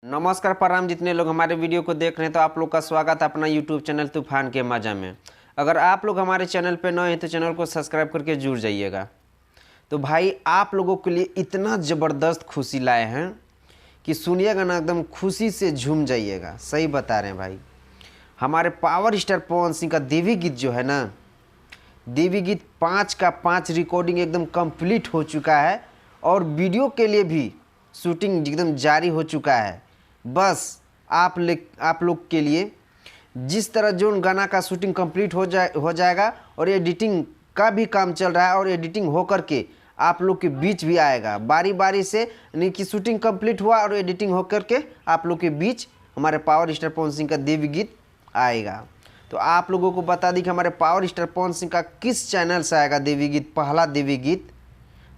नमस्कार प्रणाम। जितने लोग हमारे वीडियो को देख रहे हैं तो आप लोग का स्वागत है अपना यूट्यूब चैनल तूफान के मज़ा में। अगर आप लोग हमारे चैनल पे नए हैं तो चैनल को सब्सक्राइब करके जुड़ जाइएगा। तो भाई आप लोगों के लिए इतना ज़बरदस्त खुशी लाए हैं कि सुनिएगा ना, एकदम खुशी से झूम जाइएगा। सही बता रहे हैं भाई। हमारे पावर स्टार पवन सिंह का देवी गीत जो है ना, देवी गीत 5 का 5 रिकॉर्डिंग एकदम कंप्लीट हो चुका है और वीडियो के लिए भी शूटिंग एकदम जारी हो चुका है। बस आप लोग के लिए जिस तरह जो गाना का शूटिंग कंप्लीट हो जाएगा और एडिटिंग का भी काम चल रहा है और एडिटिंग हो करके आप लोग के बीच भी आएगा बारी बारी से, यानी कि शूटिंग कंप्लीट हुआ और एडिटिंग हो करके आप लोग के बीच हमारे पावर स्टार पवन सिंह का देवी गीत आएगा। तो आप लोगों को बता दी कि हमारे पावर स्टार पवन सिंह का किस चैनल से आएगा देवी गीत, पहला देवी गीत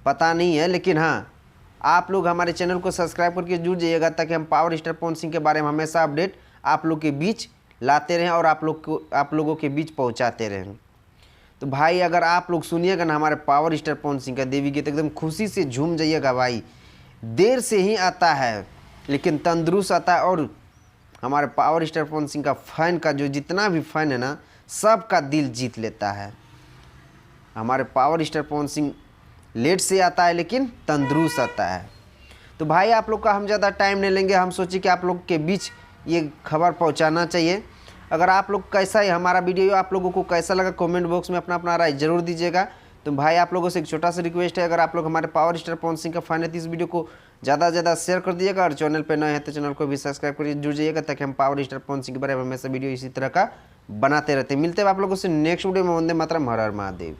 पता नहीं है, लेकिन हाँ आप लोग हमारे चैनल को सब्सक्राइब करके जुड़ जाइएगा ताकि हम पावर स्टार पवन सिंह के बारे में हमेशा अपडेट आप लोग के बीच लाते रहें और आप लोगों के बीच पहुंचाते रहें। तो भाई अगर आप लोग सुनिएगा ना हमारे पावर स्टार पवन सिंह का देवी गीत, एकदम खुशी से झूम जाइएगा भाई। देर से ही आता है लेकिन तंदुरुस्त आता है और हमारे पावर स्टार पवन सिंह का फ़ैन का जो जितना भी फ़ैन है ना, सबका दिल जीत लेता है। हमारे power star Pawan Singh late से आता है लेकिन तंदुरुस्त आता है। तो भाई आप लोग का हम ज़्यादा टाइम नहीं लेंगे, हम सोचे कि आप लोग के बीच ये खबर पहुंचाना चाहिए। अगर आप लोग कैसा है हमारा वीडियो, आप लोगों को कैसा लगा कमेंट बॉक्स में अपना अपना राय जरूर दीजिएगा। तो भाई आप लोगों से एक छोटा सा रिक्वेस्ट है, अगर आप लोग हमारे पावर स्टार पवन सिंह का फैन है तो इस वीडियो को ज़्यादा से ज़्यादा शेयर कर दीजिएगा और चैनल पर नए हैं तो चैनल को भी सब्सक्राइब करके जुड़ जाइएगा ताकि हम पावर स्टार पवन सिंह के बारे में हमेशा वीडियो इसी तरह का बनाते रहते हैं। मिलते हैं आप लोगों से नेक्स्ट वीडियो में। वंदे मातरम, हर हर महादेव।